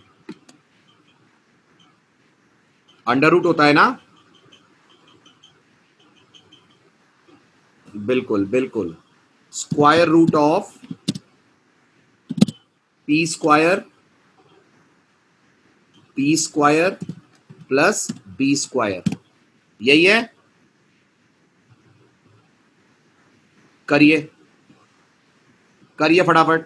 अंडर रूट होता है ना? बिल्कुल बिल्कुल, square root of P square plus B square. यही है, करिए करिए फटाफट।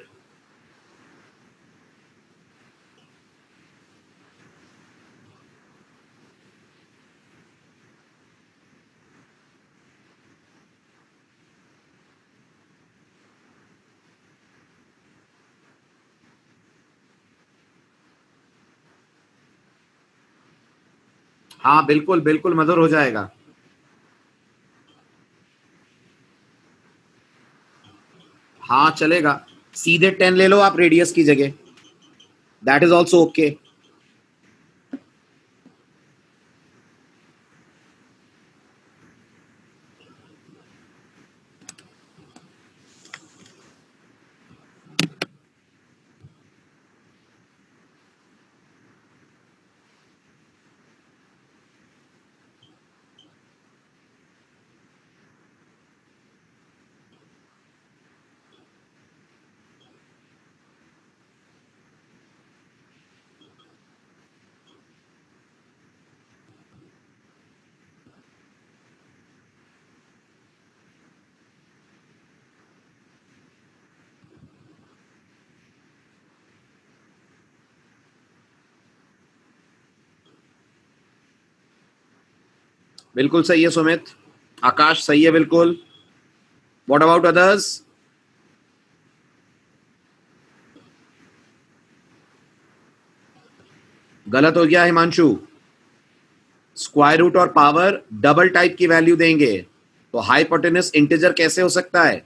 हाँ बिल्कुल बिल्कुल मधुर हो जाएगा। हाँ चलेगा, सीधे 10 ले लो आप रेडियस की जगह, दैट इज ऑल्सो ओके। बिल्कुल सही है सुमित। आकाश सही है बिल्कुल। What about others? गलत हो गया हिमांशु। स्क्वायर रूट और पावर डबल टाइप की वैल्यू देंगे, तो हाइपोटेनस इंटीजर कैसे हो सकता है?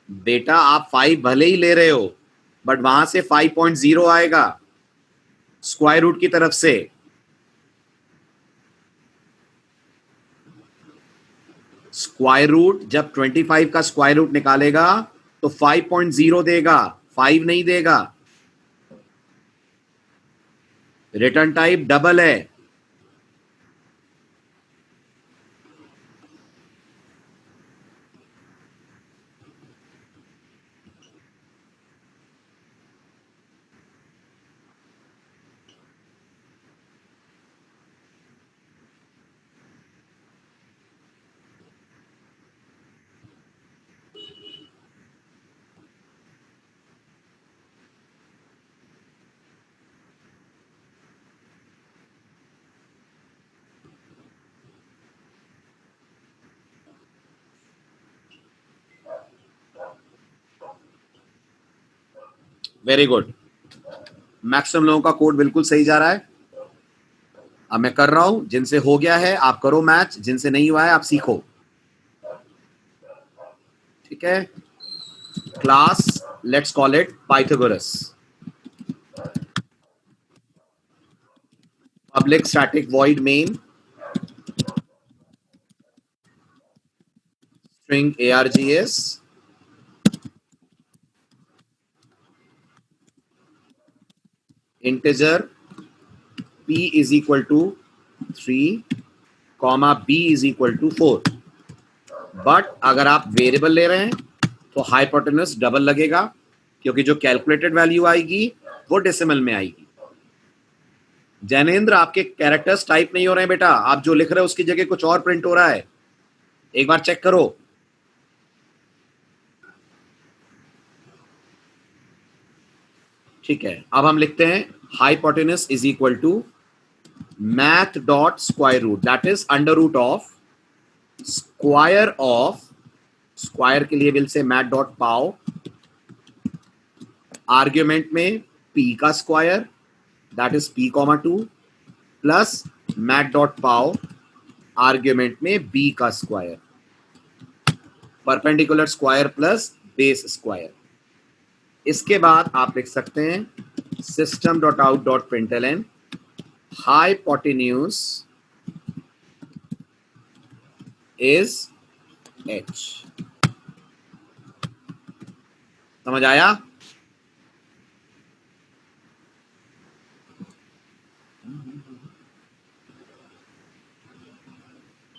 बेटा आप 5 भले ही ले रहे हो, बट वहां से 5.0 आएगा स्क्वायर रूट की तरफ से। स्क्वायर रूट जब 25 का स्क्वायर रूट निकालेगा तो 5.0 देगा, 5 नहीं देगा। रिटर्न टाइप डबल है। Very good. मैक्सिमम लोगों का कोड बिल्कुल सही जा रहा है। अब मैं कर रहा हूं, जिनसे हो गया है आप करो मैच, जिनसे नहीं हुआ है आप सीखो। ठीक है। Class, let's call it Pythagoras. Public static void main string args integer p is equal to 3 comma b is equal to 4। But अगर आप वेरिएबल ले रहे हैं तो हाइपोटेनस डबल लगेगा, क्योंकि जो कैलकुलेटेड वैल्यू आएगी वो डेसिमल में आएगी। जैनेन्द्र आपके कैरेक्टर्स टाइप नहीं हो रहे हैं बेटा, आप जो लिख रहे हो उसकी जगह कुछ और प्रिंट हो रहा है, एक बार चेक करो। ठीक है, अब हम लिखते हैं hypotenuse is equal to Math dot square root, that is under root of square of, square के लिए विल से मैथ डॉट पाओ, आर्ग्यूमेंट में p का square that is p comma 2 plus Math dot pow argument में b का square, perpendicular square plus base square. इसके बाद आप लिख सकते हैं system dot out dot println hypotenuse is h। समझ आया?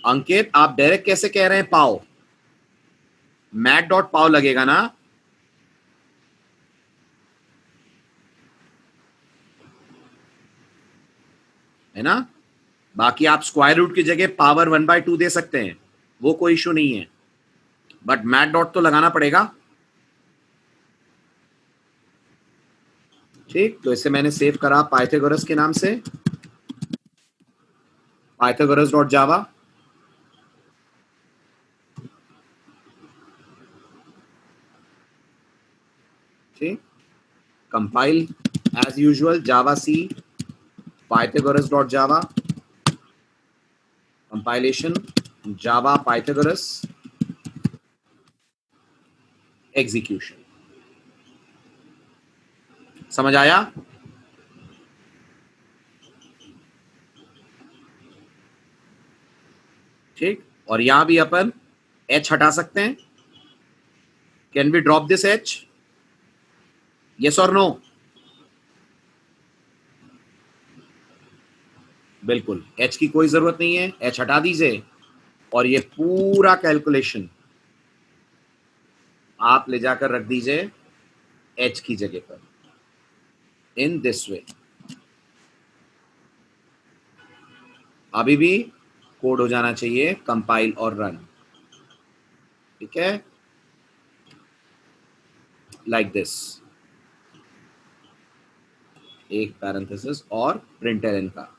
अंकित आप डायरेक्ट कैसे कह रहे हैं पाओ? मैट डॉट पाओ लगेगा ना। है ना? बाकी आप स्क्वायर रूट की जगह पावर 1/2 दे सकते हैं, वो कोई इशू नहीं है, बट मैट डॉट तो लगाना पड़ेगा। ठीक, तो इसे मैंने सेव करा पाइथागोरस के नाम से, पाइथागोरस डॉट जावा। ठीक, कंपाइल एज यूजुअल जावा सी पाइथागोरस डॉट जावा, कंपाइलेशन जावा पाइथागोरस, एग्जीक्यूशन। समझ आया? ठीक, और यहां भी अपन h हटा सकते हैं। Can we drop this h? Yes और नो? बिल्कुल, h की कोई जरूरत नहीं है, h हटा दीजिए, और ये पूरा कैलकुलेशन आप ले जाकर रख दीजिए h की जगह पर, इन दिस वे। अभी भी कोड हो जाना चाहिए कंपाइल और रन, ठीक है, लाइक दिस, एक पैरेंथेसिस और प्रिंटलन का।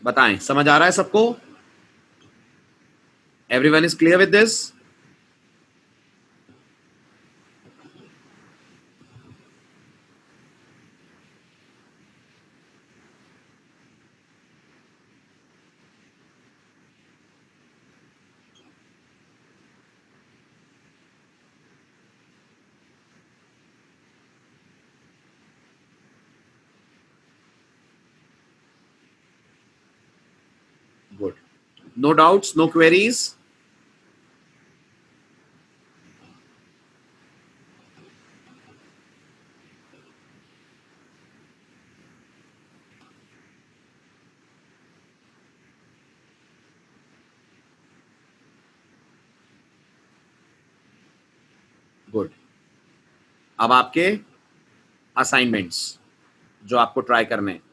बताएं, समझ आ रहा है सबको? Everyone is clear with this? Good, no doubts, no queries? Good, अब आपके असाइनमेंट्स जो आपको ट्राई करने हैं।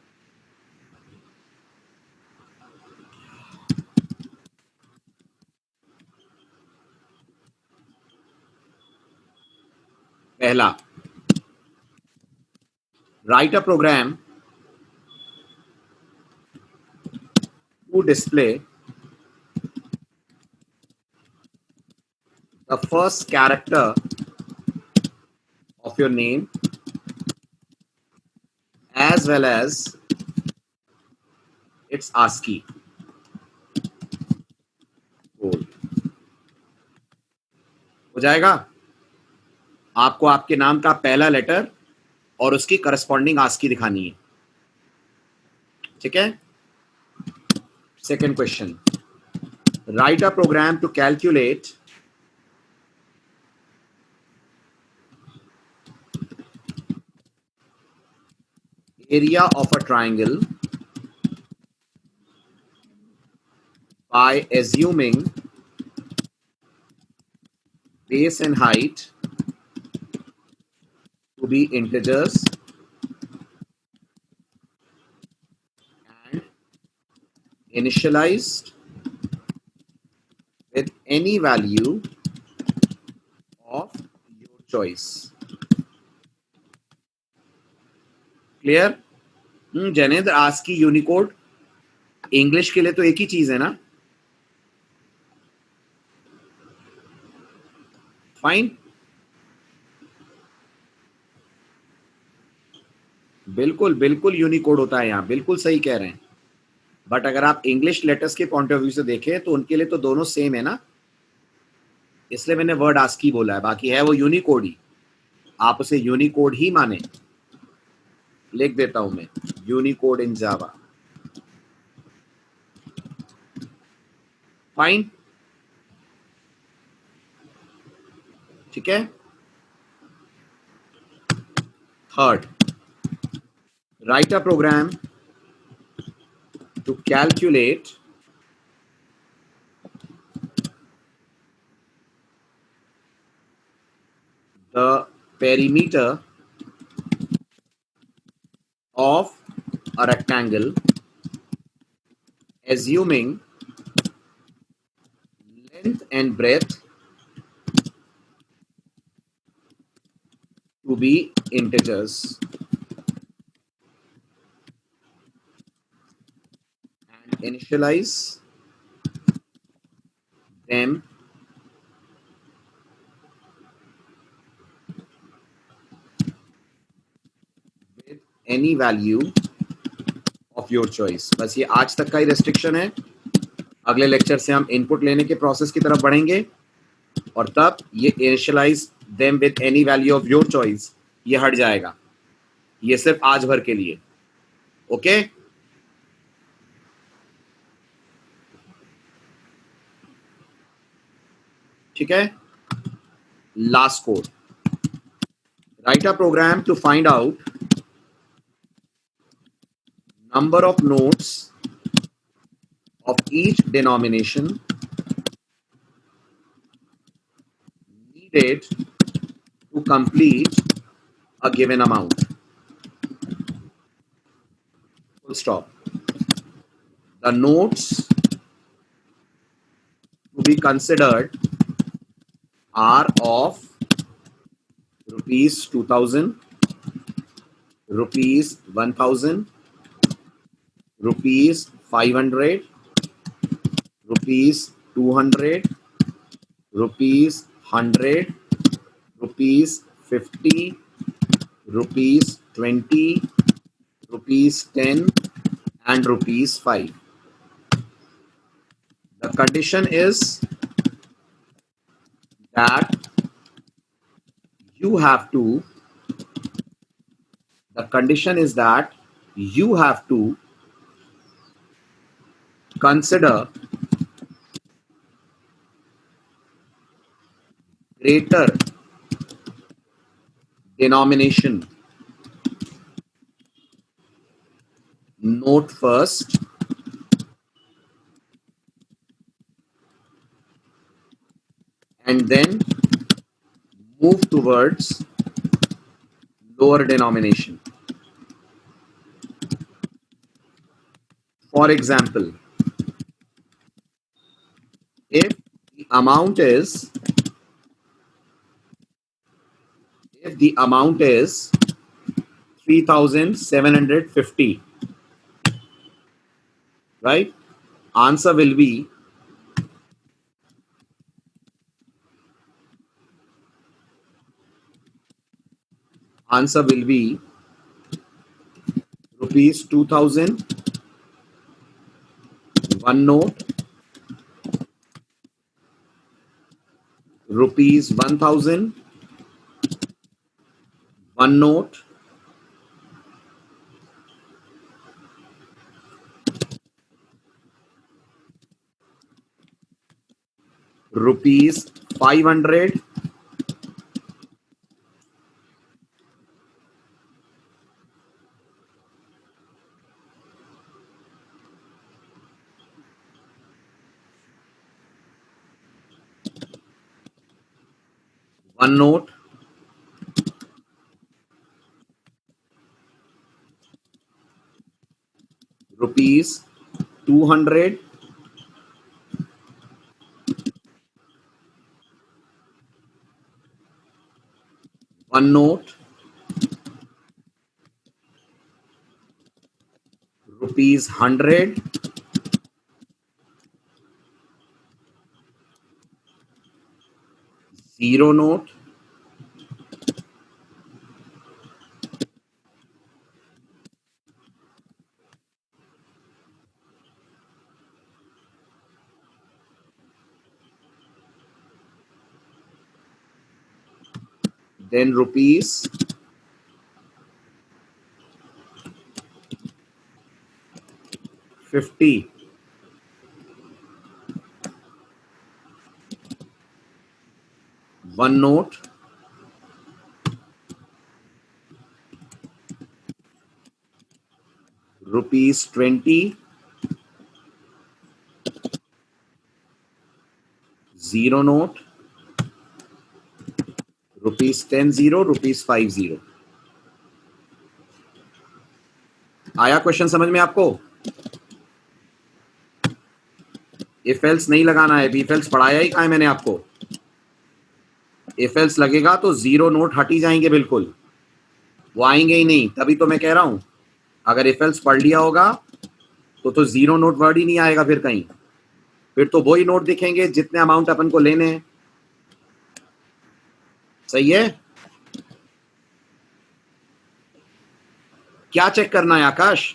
पहला, write a program to display the first character of your name as well as its ASCII code। हो जाएगा? आपको आपके नाम का पहला लेटर और उसकी करस्पॉन्डिंग ASCII दिखानी है, ठीक है। Second question, write a program to calculate area of a triangle by assuming base and height to be integers and initialized with any value of your choice। Clear? Jainendra, ASCII Unicode English के लिए तो एक ही चीज है ना? Fine, बिल्कुल बिल्कुल Unicode होता है यहाँ, बिल्कुल सही कह रहे हैं। बट अगर आप इंग्लिश लेटर्स के पॉइंट ऑफ व्यू से देखें तो उनके लिए तो दोनों सेम है ना, इसलिए मैंने वर्ड ASCII बोला है, बाकी है वो यूनिकोड ही, आप उसे यूनिकोड ही माने। लिख देता हूं मैं, यूनिकोड इन जावा। फाइन, ठीक है। Third, write a program to calculate the perimeter of a rectangle assuming length and breadth to be integers and initialize them with any value of your choice। बस ये आज तक का ही रेस्ट्रिक्शन है, अगले लेक्चर से हम इनपुट लेने के प्रोसेस की तरफ बढ़ेंगे और तब ये initialise them with any value of your choice ये हट जाएगा। ये सिर्फ आज भर के लिए, ओके। ठीक है, last code, write a program to find out number of notes of each denomination needed to complete a given amount. Full stop. The notes to be considered are of rupees 2000, rupees 1000, rupees 500, rupees 200, rupees 100, rupees 50, rupees 20, rupees 10, and rupees 5. The condition is that you have to, the condition is that you have to consider greater denomination note first and then move towards lower denomination. For example, if the amount is if the amount is 3750, right? Answer will be rupees 2000 one note, rupees 1000 one note, rupees 500 one note, rupees 200 one note, rupees 100 zero note, then rupees 50 one note, rupees 20 zero note, rupees 10 zero, rupees 5 zero. आया question समझ में आपको? If else नहीं लगाना है, if else पढ़ाया ही कहा है मैंने आपको. इफ एल्स लगेगा तो जीरो नोट हट ही जाएंगे, बिल्कुल वो आएंगे ही नहीं. तभी तो मैं कह रहा हूं अगर इफ एल्स पढ़ लिया होगा तो जीरो नोट वर्ड ही नहीं आएगा फिर कहीं. फिर तो वही नोट दिखेंगे जितने अमाउंट अपन को लेने हैं. सही है? क्या चेक करना है आकाश?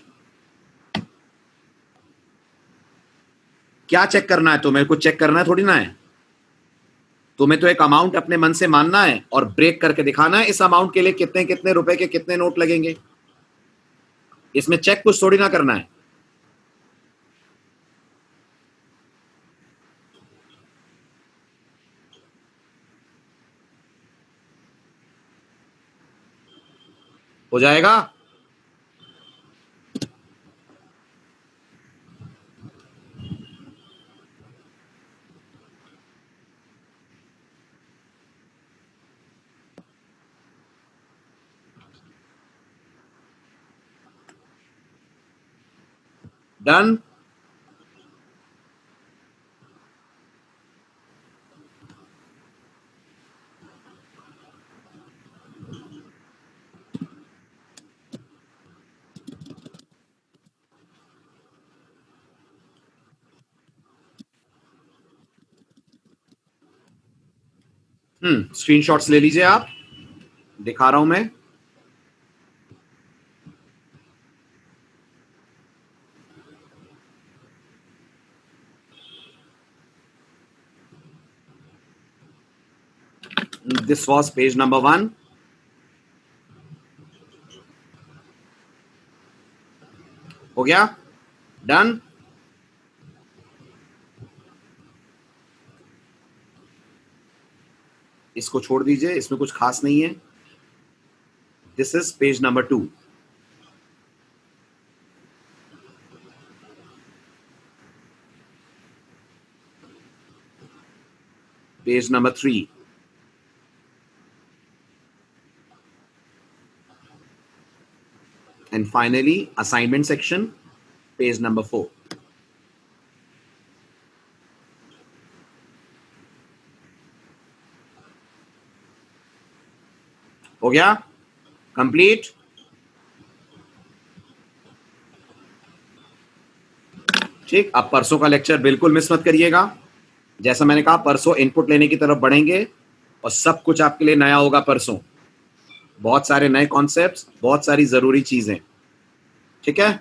क्या चेक करना है? तुम्हें कुछ चेक करना है थोड़ी ना है. तुम्हें तो एक अमाउंट अपने मन से मानना है और ब्रेक करके दिखाना है इस अमाउंट के लिए कितने कितने रुपए के कितने नोट लगेंगे. इसमें चेक कुछ थोड़ी ना करना है. हो जाएगा? डन। स्क्रीनशॉट्स ले लीजिए आप, दिखा रहा हूं मैं। This was page number 1। हो गया, डन। इसको छोड़ दीजिए, इसमें कुछ खास नहीं है। This is page number 2। Page number 3, and finally assignment section, page number 4। हो गया कंप्लीट। ठीक, अब परसों का लेक्चर बिल्कुल मिस मत करिएगा। जैसा मैंने कहा, परसों इनपुट लेने की तरफ बढ़ेंगे और सब कुछ आपके लिए नया होगा परसों। बहुत सारे नए कॉन्सेप्ट्स, बहुत सारी जरूरी चीजें। ठीक है,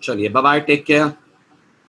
चलिए बाय बाय, टेक केयर।